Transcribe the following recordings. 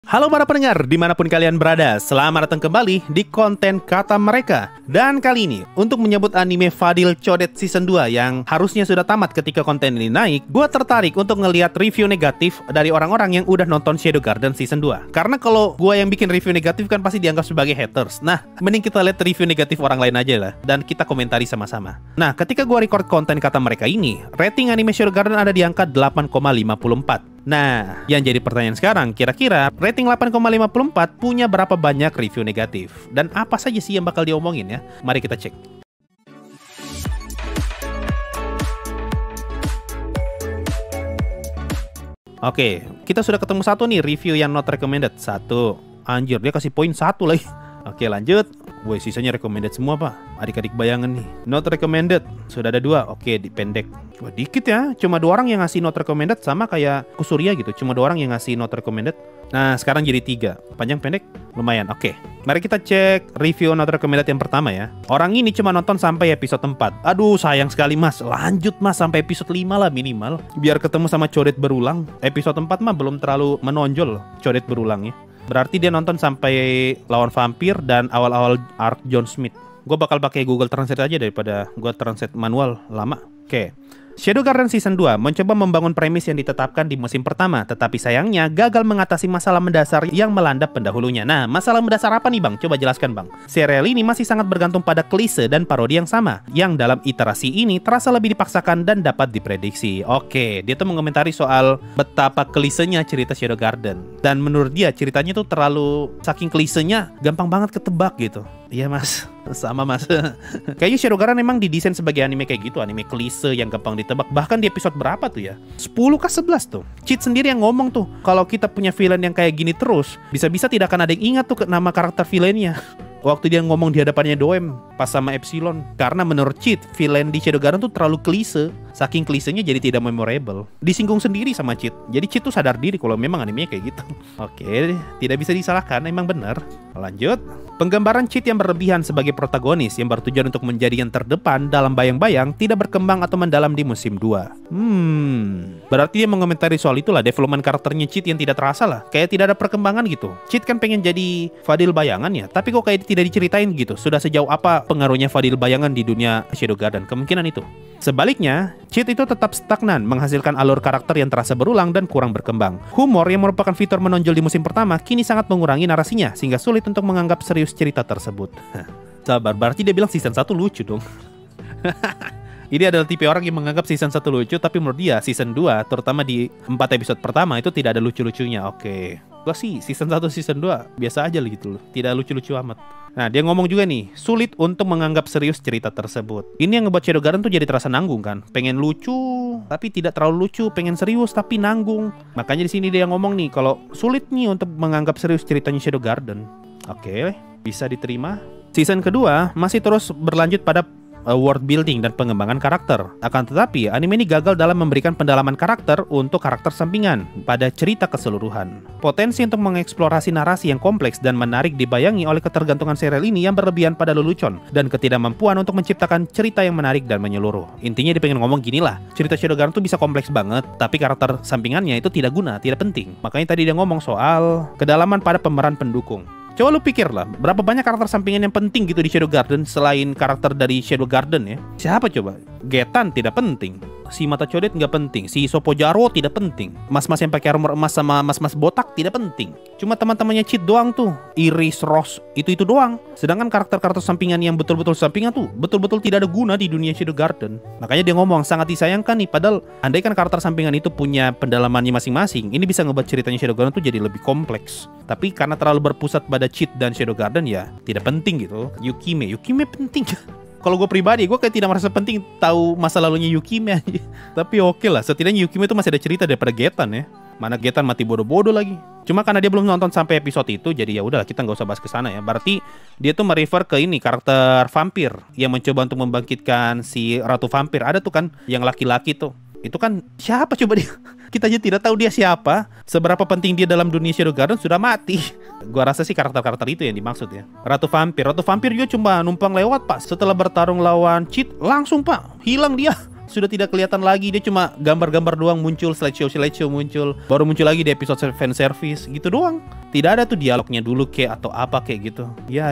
Halo para pendengar, dimanapun kalian berada, selamat datang kembali di konten Kata Mereka. Dan kali ini, untuk menyebut anime Fadil Codet Season 2 yang harusnya sudah tamat ketika konten ini naik, gue tertarik untuk ngelihat review negatif dari orang-orang yang udah nonton Shadow Garden Season 2. Karena kalau gue yang bikin review negatif kan pasti dianggap sebagai haters. Nah, mending kita lihat review negatif orang lain aja lah, dan kita komentari sama-sama. Nah, ketika gue record konten Kata Mereka ini, rating anime Shadow Garden ada di angka 8,54. Nah, yang jadi pertanyaan sekarang, kira-kira rating 8,54 punya berapa banyak review negatif? Dan apa saja sih yang bakal diomongin ya? Mari kita cek. Oke, kita sudah ketemu satu nih review yang not recommended. Satu. Anjir, dia kasih poin satu lagi. Oke, lanjut. Woi, sisanya recommended semua, Pak. Adik-adik bayangan nih. Not recommended. Sudah ada 2. Oke, dipendek. Wah, dikit ya. Cuma 2 orang yang ngasih not recommended, sama kayak Kusurya gitu. Cuma 2 orang yang ngasih not recommended. Nah, sekarang jadi 3. Panjang pendek? Lumayan. Oke. Mari kita cek review not recommended yang pertama ya. Orang ini cuma nonton sampai episode 4. Aduh, sayang sekali, Mas. Lanjut, Mas, sampai episode 5 lah minimal. Biar ketemu sama Codet berulang. Episode 4 mah belum terlalu menonjol Codet berulangnya. Berarti dia nonton sampai lawan vampir dan awal-awal arc John Smith. Gue bakal pakai Google Translate aja daripada gue translate manual lama. Oke. Shadow Garden Season 2 mencoba membangun premis yang ditetapkan di musim pertama, tetapi sayangnya gagal mengatasi masalah mendasar yang melanda pendahulunya. Nah, masalah mendasar apa nih, Bang? Coba jelaskan, Bang. Serial ini masih sangat bergantung pada klise dan parodi yang sama, yang dalam iterasi ini terasa lebih dipaksakan dan dapat diprediksi. Oke, dia tuh mengomentari soal betapa klisenya cerita Shadow Garden. Dan menurut dia, ceritanya tuh terlalu, saking klisenya, gampang banget ketebak gitu. Iya, Mas. Sama, Mas. Kayaknya Shadow Garden emang didesain sebagai anime kayak gitu, anime klise yang gampang ditebak. Bahkan di episode berapa tuh ya? 10 kah 11 tuh? Cheat sendiri yang ngomong tuh, kalau kita punya villain yang kayak gini terus, bisa-bisa tidak akan ada yang ingat tuh nama karakter villainnya. Waktu dia ngomong di hadapannya Doem pas sama Epsilon. Karena menurut Cheat, villain di Shadow Garden tuh terlalu klise. Saking klisenya jadi tidak memorable. Disinggung sendiri sama Cheat. Jadi Cheat tuh sadar diri kalau memang animenya kayak gitu. Oke, tidak bisa disalahkan, emang bener. Lanjut. Penggambaran Cheat yang berlebihan sebagai protagonis yang bertujuan untuk menjadi yang terdepan dalam bayang-bayang tidak berkembang atau mendalam di musim 2. Berarti dia mengomentari soal itulah, development karakternya Cheat yang tidak terasa lah. Kayak tidak ada perkembangan gitu. Cheat kan pengen jadi Fadil bayangan ya, tapi kok kayak tidak diceritain gitu. Sudah sejauh apa pengaruhnya Fadil bayangan di dunia Shadow Garden? Kemungkinan itu. Sebaliknya, Cheat itu tetap stagnan, menghasilkan alur karakter yang terasa berulang dan kurang berkembang. Humor yang merupakan fitur menonjol di musim pertama kini sangat mengurangi narasinya, sehingga sulit untuk menganggap serius cerita tersebut. Sabar, berarti dia bilang season 1 lucu dong. Ini adalah tipe orang yang menganggap season 1 lucu, tapi menurut dia season 2, terutama di 4 episode pertama, itu tidak ada lucu-lucunya. Oke. Gua sih season 1, season 2 biasa aja gitu loh. Tidak lucu-lucu amat. Nah, dia ngomong juga nih, sulit untuk menganggap serius cerita tersebut. Ini yang ngebuat Shadow Garden tuh jadi terasa nanggung kan. Pengen lucu, tapi tidak terlalu lucu. Pengen serius, tapi nanggung. Makanya di sini dia ngomong nih, kalau sulit nih untuk menganggap serius ceritanya Shadow Garden. Oke, bisa diterima. Season kedua masih terus berlanjut pada world building dan pengembangan karakter. Akan tetapi, anime ini gagal dalam memberikan pendalaman karakter untuk karakter sampingan pada cerita keseluruhan. Potensi untuk mengeksplorasi narasi yang kompleks dan menarik dibayangi oleh ketergantungan serial ini yang berlebihan pada lelucon dan ketidakmampuan untuk menciptakan cerita yang menarik dan menyeluruh. Intinya dia pengen ngomong gini lah, cerita Shadow Garden tuh bisa kompleks banget, tapi karakter sampingannya itu tidak guna, tidak penting. Makanya tadi dia ngomong soal kedalaman pada pemeran pendukung. Coba lu pikir lah, berapa banyak karakter sampingan yang penting gitu di Shadow Garden selain karakter dari Shadow Garden ya? Siapa coba? Getan tidak penting. Si Mata Codet nggak penting. Si Sopo Jarwo tidak penting. Mas-mas yang pakai armor emas sama mas-mas botak tidak penting. Cuma teman-temannya Cheat doang tuh. Iris, Rose, itu doang. Sedangkan karakter-karakter sampingan yang betul-betul sampingan tuh betul-betul tidak ada guna di dunia Shadow Garden. Makanya dia ngomong sangat disayangkan nih. Padahal andaikan karakter sampingan itu punya pendalamannya masing-masing, ini bisa ngebuat ceritanya Shadow Garden tuh jadi lebih kompleks. Tapi karena terlalu berpusat pada Cheat dan Shadow Garden ya tidak penting gitu. Yukime penting. Kalau gue pribadi, gue kayak tidak merasa penting tahu masa lalunya Yukime aja. Tapi oke lah, setidaknya Yukime itu masih ada cerita daripada Getan ya. Mana Getan mati bodoh-bodoh lagi. Cuma karena dia belum nonton sampai episode itu, jadi ya udahlah kita nggak usah bahas ke sana ya. Berarti dia tuh merefer ke ini karakter vampir yang mencoba untuk membangkitkan si Ratu Vampir. Ada tuh kan yang laki-laki tuh. Itu kan siapa coba dia? Kita aja tidak tahu dia siapa. Seberapa penting dia dalam dunia Shadow Garden sudah mati. Gua rasa sih karakter-karakter itu yang dimaksud ya. Ratu Vampir juga cuma numpang lewat, Pak. Setelah bertarung lawan Cheat, langsung Pak hilang dia. sudah tidak kelihatan lagi. Dia cuma gambar-gambar doang muncul, slideshow muncul, baru muncul lagi di episode fan service gitu doang. Tidak ada tuh dialognya dulu kayak atau apa kayak gitu. Ya.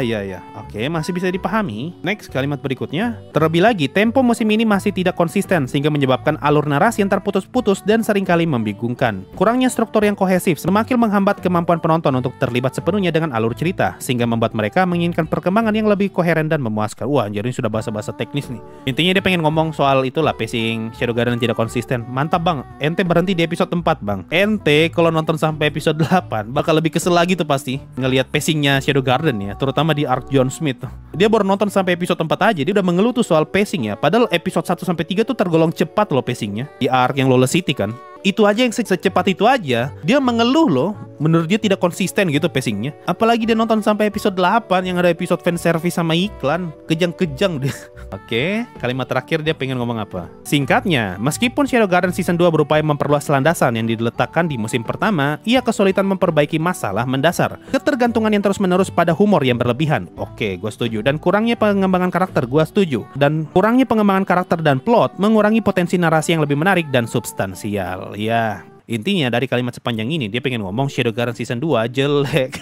Oke, masih bisa dipahami. Next, kalimat berikutnya. Terlebih lagi, tempo musim ini masih tidak konsisten sehingga menyebabkan alur narasi yang terputus-putus dan seringkali membingungkan. Kurangnya struktur yang kohesif semakin menghambat kemampuan penonton untuk terlibat sepenuhnya dengan alur cerita, sehingga membuat mereka menginginkan perkembangan yang lebih koheren dan memuaskan. Wah, anjir, ini sudah bahasa-bahasa teknis nih. Intinya dia pengen ngomong soal itulah pacing Shadow Garden yang tidak konsisten. Mantap bang, ente berhenti di episode 4 bang. Ente kalau nonton sampai episode 8 bakal lebih kesel lagi tuh pasti ngelihat pacingnya Shadow Garden ya, terutama di arc John Smith. Dia baru nonton sampai episode 4 aja, dia udah mengeluh tuh soal pacing ya. Padahal episode 1 sampai 3 tuh tergolong cepat loh pacingnya di arc yang Lawless City kan. Itu aja yang secepat itu aja dia mengeluh loh. Menurut dia tidak konsisten gitu pacingnya. Apalagi dia nonton sampai episode 8 yang ada episode fan service sama iklan. Kejang-kejang dia. Oke, kalimat terakhir dia pengen ngomong apa? Singkatnya, meskipun Shadow Garden Season 2 berupaya memperluas landasan yang diletakkan di musim pertama, ia kesulitan memperbaiki masalah mendasar. Ketergantungan yang terus-menerus pada humor yang berlebihan. Oke, gue setuju. Dan kurangnya pengembangan karakter, gue setuju. Dan kurangnya pengembangan karakter dan plot mengurangi potensi narasi yang lebih menarik dan substansial. Ya, intinya dari kalimat sepanjang ini dia pengen ngomong Shadow Garden Season 2 jelek.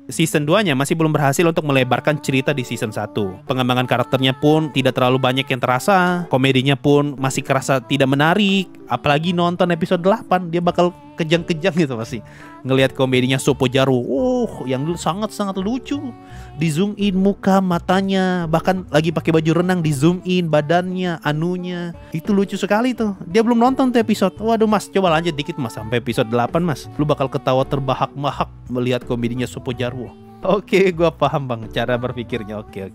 Season 2-nya masih belum berhasil untuk melebarkan cerita di Season 1. Pengembangan karakternya pun tidak terlalu banyak yang terasa. Komedinya pun masih kerasa tidak menarik. Apalagi nonton episode 8, dia bakal kejang-kejang gitu pasti. Ngelihat komedinya Sopo Jarwo, yang sangat-sangat lucu. Di zoom in muka, matanya, bahkan lagi pakai baju renang di zoom in badannya, anunya. Itu lucu sekali tuh. Dia belum nonton tuh episode. Waduh mas, coba lanjut dikit mas sampai episode 8 mas. Lu bakal ketawa terbahak-bahak melihat komedinya Sopo Jarwo. Oke, gua paham bang cara berpikirnya. Oke,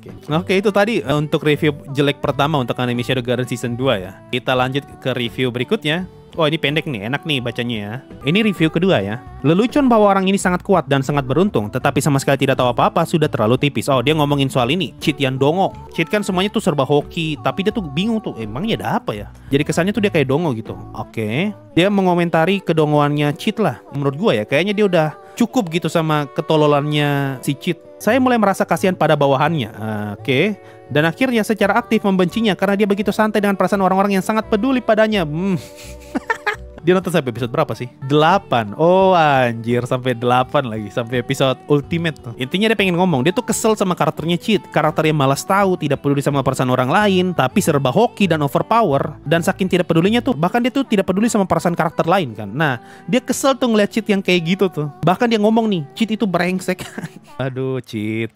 itu tadi untuk review jelek pertama untuk anime Shadow Garden Season 2 ya. Kita lanjut ke review berikutnya. Oh ini pendek nih, enak nih bacanya ya. Ini review kedua ya. Lelucon bahwa orang ini sangat kuat dan sangat beruntung, tetapi sama sekali tidak tahu apa-apa sudah terlalu tipis. Oh dia ngomongin soal ini, cheat yang dongo. Cheat kan semuanya tuh serba hoki, tapi dia tuh bingung tuh, emangnya ada apa ya? Jadi kesannya tuh dia kayak dongo gitu. Oke. Dia mengomentari kedongoannya cheat lah. Menurut gua ya, kayaknya dia udah cukup gitu sama ketololannya si cheat. Saya mulai merasa kasihan pada bawahannya. Oke. Dan akhirnya secara aktif membencinya karena dia begitu santai dengan perasaan orang-orang yang sangat peduli padanya. Dia nonton sampai episode berapa sih? 8. Oh anjir, sampai 8 lagi. Sampai episode Ultimate tuh. Intinya dia pengen ngomong, dia tuh kesel sama karakternya cheat. Karakter yang malas tahu, tidak peduli sama perasaan orang lain, tapi serba hoki dan overpower. Dan saking tidak pedulinya tuh, bahkan dia tuh tidak peduli sama perasaan karakter lain kan. Nah, dia kesel tuh ngeliat cheat yang kayak gitu tuh. Bahkan dia ngomong nih, cheat itu brengsek. Aduh, cheat.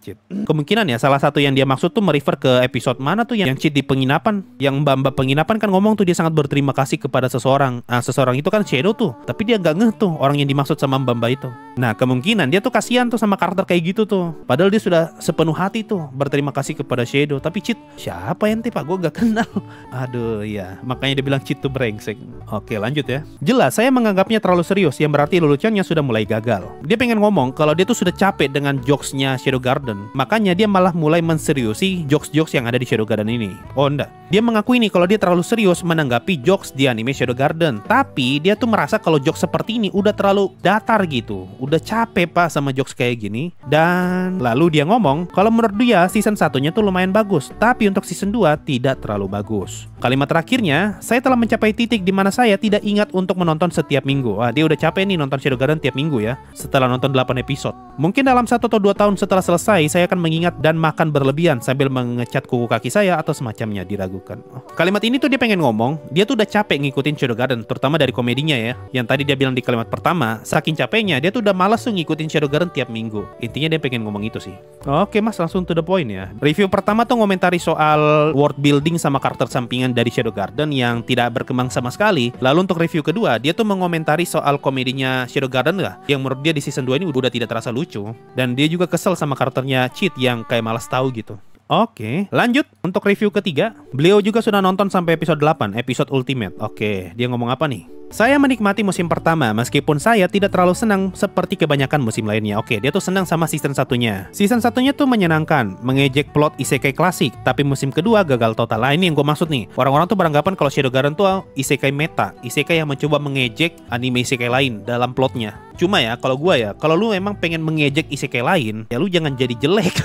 Kemungkinan ya salah satu yang dia maksud tuh merefer ke episode mana tuh yang cheat di penginapan. Yang mbak-mbak penginapan kan ngomong tuh dia sangat berterima kasih kepada seseorang. Seseorang itu kan Shadow tuh, tapi dia gak ngeh tuh orang yang dimaksud sama mbak-mbak itu. Nah kemungkinan dia tuh kasihan tuh sama karakter kayak gitu tuh. Padahal dia sudah sepenuh hati tuh berterima kasih kepada Shadow. Tapi cheat, siapa ente pak? Gue gak kenal. Aduh ya, makanya dia bilang cheat tuh brengsek. Oke lanjut ya. Jelas saya menganggapnya terlalu serius, yang berarti leluconnya sudah mulai gagal. Dia pengen ngomong kalau dia tuh sudah capek dengan jokesnya Shadow Garden. Makanya dia malah mulai menseriusi jokes-jokes yang ada di Shadow Garden ini. Oh enggak, dia mengakui nih kalau dia terlalu serius menanggapi jokes di anime Shadow Garden. Tapi dia tuh merasa kalau jokes seperti ini udah terlalu datar gitu. Udah capek pak sama jokes kayak gini. Dan lalu dia ngomong kalau menurut dia season 1-nya tuh lumayan bagus, tapi untuk season 2 tidak terlalu bagus. Kalimat terakhirnya, saya telah mencapai titik di mana saya tidak ingat untuk menonton setiap minggu. Wah, dia udah capek nih nonton Shadow Garden tiap minggu ya, setelah nonton 8 episode. Mungkin dalam 1 atau 2 tahun setelah selesai, saya akan mengingat dan makan berlebihan sambil mengecat kuku kaki saya atau semacamnya, diragukan. Kalimat ini tuh dia pengen ngomong, dia tuh udah capek ngikutin Shadow Garden, terutama dari komedinya ya. Yang tadi dia bilang di kalimat pertama, saking capeknya dia tuh udah malas tuh ngikutin Shadow Garden tiap minggu. Intinya dia pengen ngomong itu sih. Oke mas, langsung to the point ya. Review pertama tuh ngomentari soal world building sama karakter sampingan dari Shadow Garden yang tidak berkembang sama sekali. Lalu untuk review kedua, dia tuh mengomentari soal komedinya Shadow Garden lah, yang menurut dia di season 2 ini udah tidak terasa lucu. Dan dia juga kesel sama karakternya cheat yang kayak malas tahu gitu. Oke, lanjut untuk review ketiga. Beliau juga sudah nonton sampai episode 8, episode Ultimate. Oke, dia ngomong apa nih? Saya menikmati musim pertama meskipun saya tidak terlalu senang seperti kebanyakan musim lainnya. Oke, dia tuh senang sama season satunya. Season satunya tuh menyenangkan, mengejek plot isekai klasik, tapi musim kedua gagal total. Nah, ini yang gue maksud nih. Orang-orang tuh beranggapan kalau Shadow Garden tuh isekai meta, isekai yang mencoba mengejek anime isekai lain dalam plotnya. Cuma ya, kalau gue ya, kalau lu emang pengen mengejek isekai lain, ya lu jangan jadi jelek.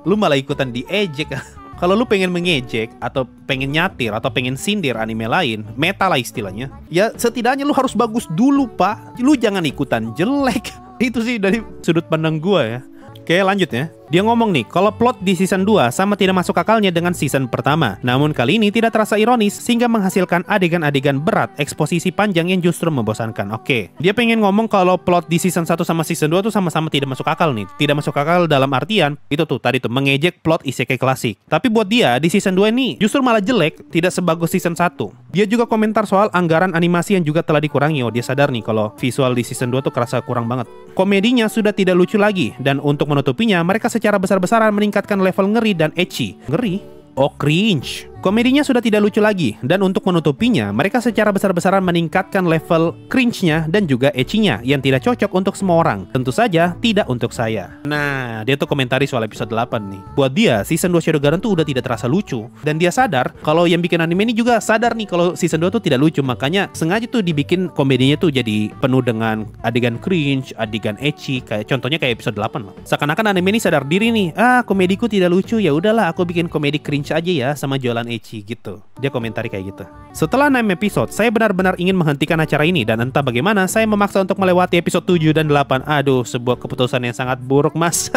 Lu malah ikutan diejek. Kalau lu pengen mengejek atau pengen nyatir atau pengen sindir anime lain, meta lah istilahnya, ya setidaknya lu harus bagus dulu, Pak. Lu jangan ikutan jelek. Itu sih dari sudut pandang gua ya. Oke, lanjut ya. Dia ngomong nih, kalau plot di season 2 sama tidak masuk akalnya dengan season pertama. Namun kali ini tidak terasa ironis sehingga menghasilkan adegan-adegan berat, eksposisi panjang yang justru membosankan. Oke, dia pengen ngomong kalau plot di season 1 sama season 2 tuh sama-sama tidak masuk akal nih. Tidak masuk akal dalam artian, itu tuh tadi tuh mengejek plot isekai klasik. Tapi buat dia, di season 2 ini justru malah jelek, tidak sebagus season 1. Dia juga komentar soal anggaran animasi yang juga telah dikurangi. Oh, dia sadar nih kalau visual di season 2 tuh kerasa kurang banget. Komedinya sudah tidak lucu lagi, dan untuk menutupinya, mereka secara besar-besaran meningkatkan level ngeri dan ecchi. Ngeri? Oh, cringe. Komedinya sudah tidak lucu lagi, dan untuk menutupinya, mereka secara besar-besaran meningkatkan level cringe-nya dan juga ecchi-nya yang tidak cocok untuk semua orang. Tentu saja, tidak untuk saya. Nah, dia tuh komentari soal episode 8 nih. Buat dia, season 2 Shadowgarden tuh udah tidak terasa lucu. Dan dia sadar, kalau yang bikin anime ini juga sadar nih kalau season 2 tuh tidak lucu. Makanya sengaja tuh dibikin komedinya tuh jadi penuh dengan adegan cringe, adegan ecchi. Contohnya kayak episode 8 loh. Seakan-akan anime ini sadar diri nih, komediku tidak lucu, ya udahlah aku bikin komedi cringe aja ya sama jualan ecchi gitu. Dia komentari kayak gitu. Setelah 6 episode, saya benar-benar ingin menghentikan acara ini dan entah bagaimana saya memaksa untuk melewati episode 7 dan 8. Aduh, sebuah keputusan yang sangat buruk, Mas.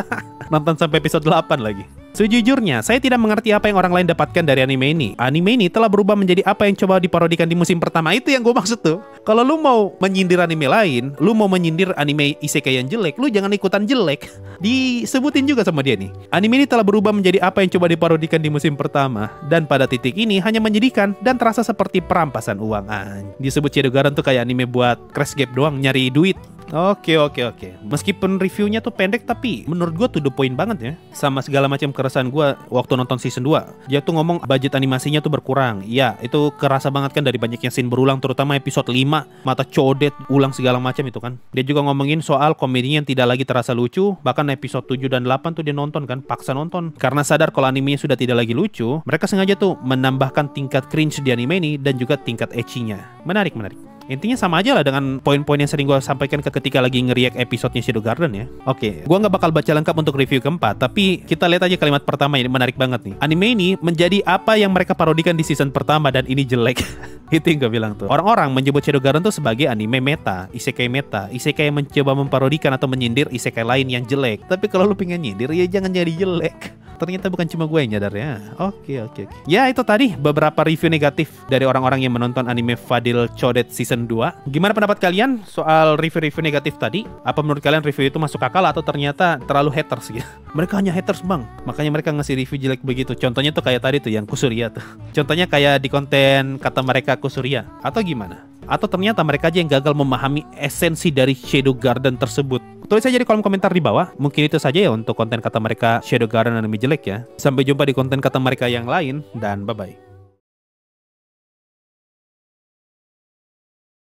Nonton sampai episode 8 lagi. Sejujurnya, saya tidak mengerti apa yang orang lain dapatkan dari anime ini. Anime ini telah berubah menjadi apa yang coba diparodikan di musim pertama. Itu yang gue maksud tuh. Kalau lu mau menyindir anime lain, lu mau menyindir anime isekai yang jelek, lu jangan ikutan jelek. Disebutin juga sama dia nih. Anime ini telah berubah menjadi apa yang coba diparodikan di musim pertama. Dan pada titik ini hanya menyedihkan dan terasa seperti perampasan uang. Disebut Shadowgarden tuh kayak anime buat crash gap doang, nyari duit. Oke. Meskipun reviewnya tuh pendek, tapi menurut gue tuh the point banget ya. Sama segala macam keresahan gue waktu nonton season 2. Dia tuh ngomong budget animasinya tuh berkurang. Iya, itu kerasa banget kan dari banyaknya scene berulang, terutama episode 5. Mata codet, ulang segala macam itu kan. Dia juga ngomongin soal komedinya yang tidak lagi terasa lucu. Bahkan episode 7 dan 8 tuh dia nonton kan, paksa nonton. Karena sadar kalau animenya sudah tidak lagi lucu, mereka sengaja tuh menambahkan tingkat cringe di anime ini dan juga tingkat ecchi-nya. Menarik. Intinya sama aja lah dengan poin-poin yang sering gue sampaikan ketika lagi ngeriak episodenya Shadowgarden ya. Oke, gue nggak bakal baca lengkap untuk review keempat, tapi kita lihat aja kalimat pertama ini menarik banget nih. Anime ini menjadi apa yang mereka parodikan di season pertama dan ini jelek. Itu yang gue bilang tuh. Orang-orang menyebut Shadowgarden tuh sebagai anime meta, isekai yang mencoba memparodikan atau menyindir isekai lain yang jelek. Tapi kalau lu pengen nyindir ya jangan jadi jelek. Ternyata bukan cuma gue yang nyadar ya. Oke. Ya itu tadi beberapa review negatif dari orang-orang yang menonton anime Fadil Chodet season 2. Gimana pendapat kalian soal review-review negatif tadi? Apa menurut kalian review itu masuk akal atau ternyata terlalu haters gitu? Mereka hanya haters bang, makanya mereka ngasih review jelek begitu. Contohnya tuh kayak tadi tuh yang Kusuria tuh. Contohnya kayak di konten kata mereka Kusuria. Atau gimana? Atau ternyata mereka aja yang gagal memahami esensi dari Shadowgarden tersebut. Tulis aja di kolom komentar di bawah. Mungkin itu saja ya untuk konten kata mereka Shadowgarden anime jelek ya. Sampai jumpa di konten kata mereka yang lain dan bye-bye.